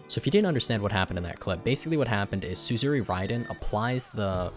So if you didn't understand what happened in that clip, basically what happened is Suzuri Raiden applies the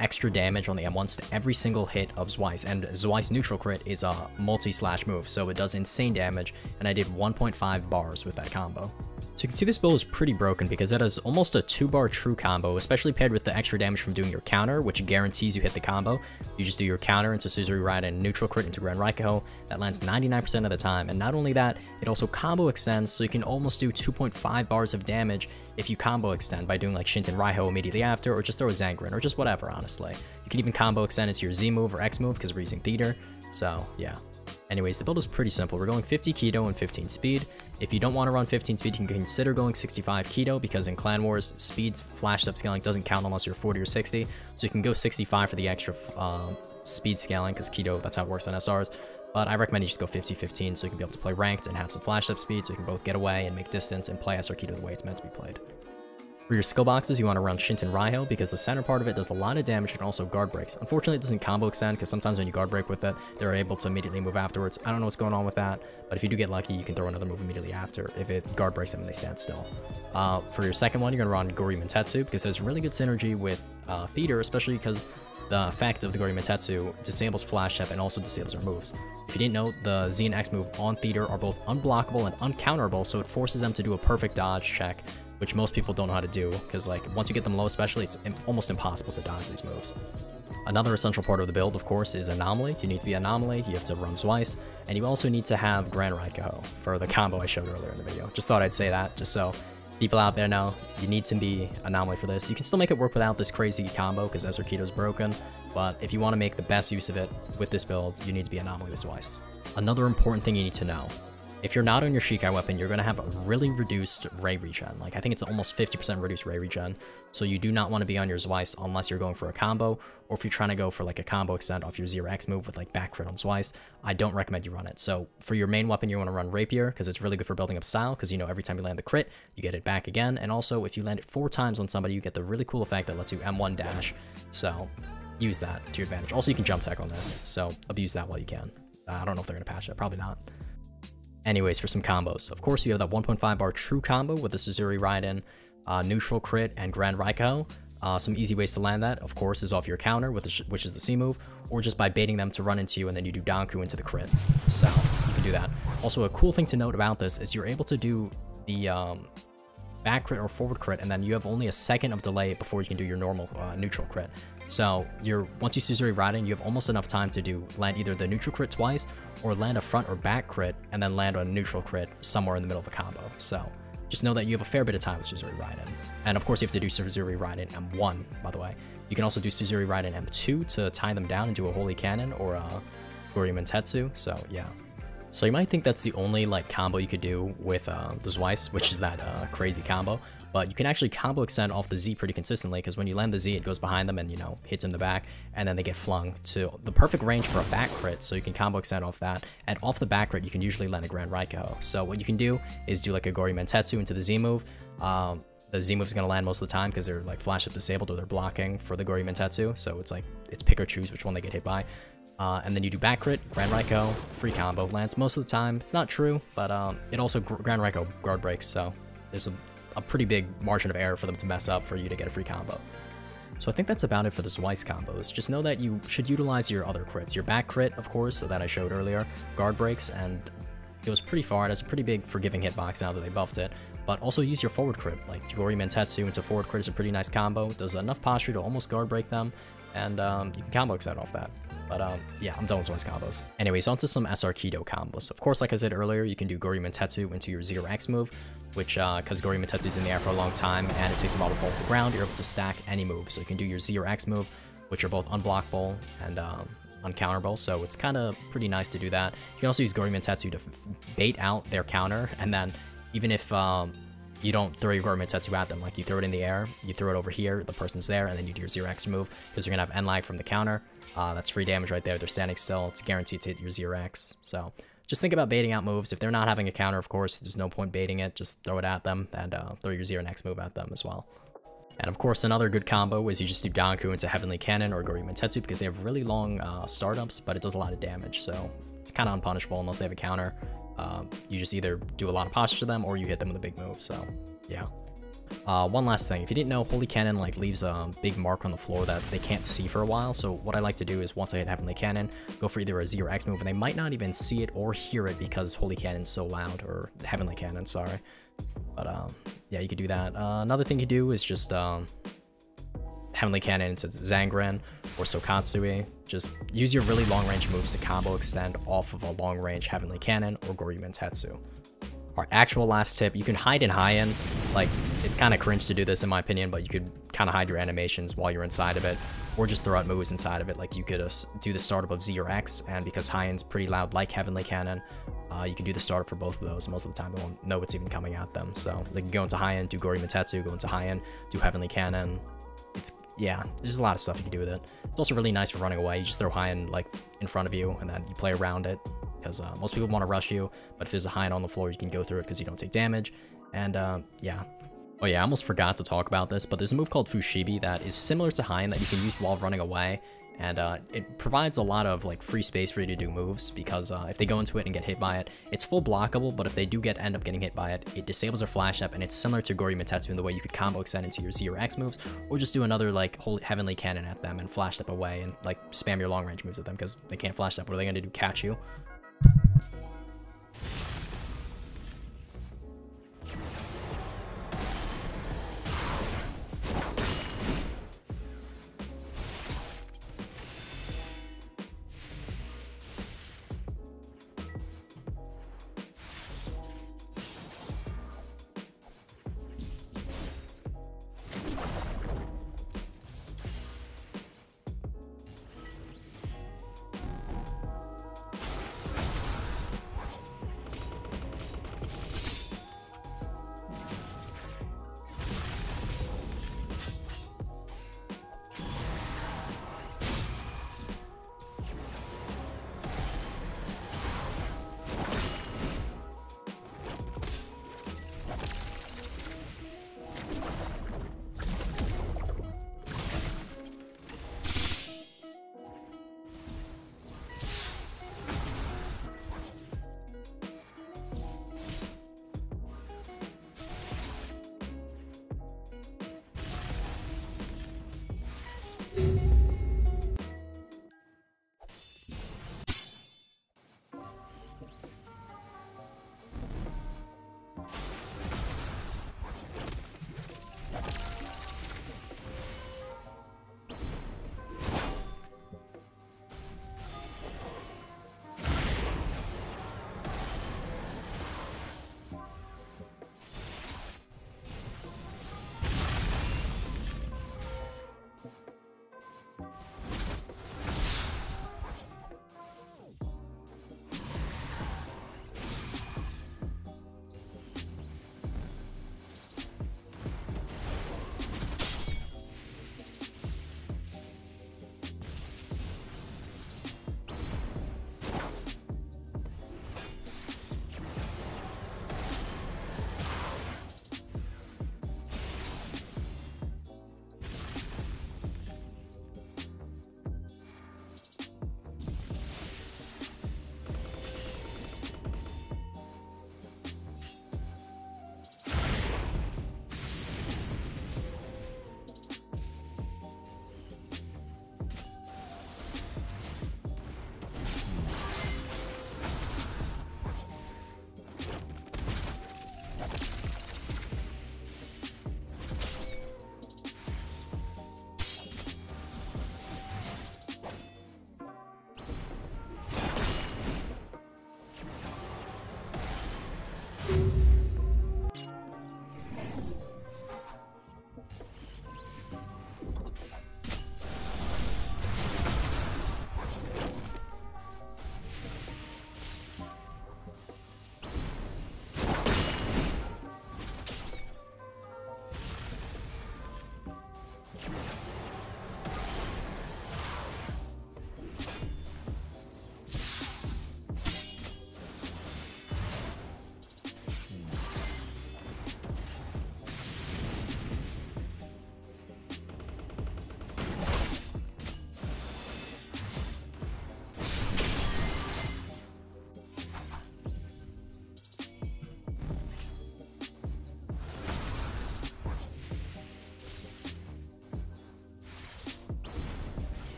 extra damage on the M1s to every single hit of Zweis, and Zweis neutral crit is a multi-slash move, so it does insane damage, and I did 1.5 bars with that combo. So you can see this build is pretty broken because it has almost a 2-bar true combo, especially paired with the extra damage from doing your counter, which guarantees you hit the combo. You just do your counter into Suzuri Raiden, neutral crit into Grand Raikkoho, that lands 99% of the time, and not only that, it also combo extends, so you can almost do 2.5 bars of damage if you combo extend by doing like Shinten Raiho immediately after, or just throw a Zangren, or just whatever, honestly. You can even combo extend into your Z move or X move because we're using Theater, so yeah. Anyways, the build is pretty simple. We're going 50 Kido and 15 speed. If you don't want to run 15 speed, you can consider going 65 Kido because in Clan Wars, speed flash up scaling doesn't count unless you're 40 or 60. So you can go 65 for the extra speed scaling because Kido, that's how it works on SRs. But I recommend you just go 50-15 so you can be able to play ranked and have some flash up speed so you can both get away and make distance and play SR Kido the way it's meant to be played. For your skill boxes, you want to run Shinten Raiho because the center part of it does a lot of damage and also guard breaks. Unfortunately, it doesn't combo extend because sometimes when you guard break with it, they're able to immediately move afterwards. I don't know what's going on with that, but if you do get lucky, you can throw another move immediately after if it guard breaks them and they stand still. For your second one, you're going to run Gori Mentetsu because there's really good synergy with Theater, especially because the effect of the Gori Mentetsu disables flash step and also disables our moves. If you didn't know, the Z and X move on Theater are both unblockable and uncounterable, so it forces them to do a perfect dodge check, which most people don't know how to do, because like once you get them low especially, it's almost impossible to dodge these moves. Another essential part of the build, of course, is Anomaly. You need to be Anomaly, you have to run Zweis, and you also need to have Grand Raikkoho for the combo I showed earlier in the video. Just thought I'd say that, just so people out there know, you need to be Anomaly for this. You can still make it work without this crazy combo, because SR Kido's broken, but if you want to make the best use of it with this build, you need to be Anomaly with Zweis. Another important thing you need to know, if you're not on your Shikai weapon, you're going to have a really reduced Ray regen. Like, I think it's almost 50% reduced Ray regen, so you do not want to be on your Zweis unless you're going for a combo, or if you're trying to go for like a combo extend off your 0x move with like back crit on Zweis, I don't recommend you run it. So for your main weapon, you want to run Rapier, because it's really good for building up style, because you know every time you land the crit, you get it back again, and also if you land it 4 times on somebody, you get the really cool effect that lets you M1 dash, so use that to your advantage. Also, you can jump tech on this, so abuse that while you can. I don't know if they're going to patch it, probably not. Anyways, for some combos, of course, you have that 1.5 bar true combo with the Suzuri Raiden, neutral crit, and Grand Raikkoho. Some easy ways to land that, of course, is off your counter, which is the C move, or just by baiting them to run into you and then you do Danku into the crit. So you can do that. Also, a cool thing to note about this is you're able to do the back crit or forward crit, and then you have only a second of delay before you can do your normal neutral crit. So once you Suzuri Raiden, you have almost enough time to land either the neutral crit twice, or land a front or back crit, and then land a neutral crit somewhere in the middle of a combo. So just know that you have a fair bit of time with Suzuri Raiden. And of course you have to do Suzuri Raiden M1, by the way. You can also do Suzuri Raiden M2 to tie them down and do a Holy Cannon or a Gori Mentetsu, so yeah. So you might think that's the only like combo you could do with the Zweis, which is that crazy combo. But you can actually combo extend off the Z pretty consistently, because when you land the Z, it goes behind them and, you know, hits in the back, and then they get flung to the perfect range for a back crit, so you can combo extend off that. And off the back crit, you can usually land a Grand Raikkoho. So what you can do is do like a Gori Mentetsu into the Z move. The Z move is going to land most of the time because they're like flash up disabled or they're blocking for the Gori Mentetsu, so it's like, it's pick or choose which one they get hit by. And then you do back crit, Grand Raikkoho, free combo, lands most of the time. It's not true, but it also Grand Raikkoho guard breaks, so there's a pretty big margin of error for them to mess up for you to get a free combo. So I think that's about it for the Zweis combos. Just know that you should utilize your other crits. Your back crit, of course, that I showed earlier, guard breaks, and it goes pretty far. It has a pretty big forgiving hitbox now that they buffed it. But also use your forward crit, like Gori Mentetsu into forward crit is a pretty nice combo. It does enough posture to almost guard break them, and you can combo extend off that. But yeah, I'm done with Zweis combos. Anyways, onto some SR Kido combos. Of course, like I said earlier, you can do Gori Mentetsu into your 0x move, which, because Gori Mentetsu's in the air for a long time and it takes a while to fall to the ground, you're able to stack any move. So you can do your 0x move, which are both unblockable and uncounterable, so it's kind of pretty nice to do that. You can also use Gori Mentetsu to bait out their counter, and then even if you don't throw your Gori Mentetsu at them, like you throw it in the air, you throw it over here, the person's there, and then you do your 0x move, because you're going to have end lag from the counter. That's free damage right there. They're standing still. It's guaranteed to hit your 0x. So just think about baiting out moves. If they're not having a counter, of course, there's no point baiting it. Just throw it at them and throw your 0x move at them as well. And of course, another good combo is you just do Danku into Heavenly Cannon or Gori Mentetsu, because they have really long startups, but it does a lot of damage. So it's kind of unpunishable unless they have a counter. You just either do a lot of posture to them or you hit them with a big move. So yeah. One last thing, if you didn't know, Holy Cannon like leaves a big mark on the floor that they can't see for a while, so what I like to do is once I hit Heavenly Cannon, go for either a Z or X move, and they might not even see it or hear it because Holy Cannon's so loud, or Heavenly Cannon, sorry. But yeah, you could do that. Another thing you do is just Heavenly Cannon into Zangren or Sokatsui. Just use your really long range moves to combo extend off of a long range Heavenly Cannon or Goryumentetsu. Our actual last tip, you can hide in high-end. Like, it's kind of cringe to do this in my opinion, but you could kind of hide your animations while you're inside of it, or just throw out moves inside of it. Like, you could do the startup of Z or X, and because high-end's pretty loud like Heavenly Cannon, you can do the startup for both of those. Most of the time, they won't know what's even coming at them. So, like, you go into high-end, do Goryumentetsu, go into high-end, do Heavenly Cannon. Yeah, there's a lot of stuff you can do with it. It's also really nice for running away. You just throw high-end, like, in front of you, and then you play around it. Because most people want to rush you, but if there's a high-end on the floor, you can go through it because you don't take damage. And yeah. Oh yeah, I almost forgot to talk about this, but there's a move called Fushibi that is similar to high-end that you can use while running away. And it provides a lot of like free space for you to do moves because if they go into it and get hit by it, it's full blockable, but if they do end up getting hit by it, it disables their flash up, and it's similar to Goryumentetsu in the way you could combo extend into your Z or X moves, or just do another like Heavenly Cannon at them and flash step away and like spam your long range moves at them because they can't flash step. What are they going to do? Catch you?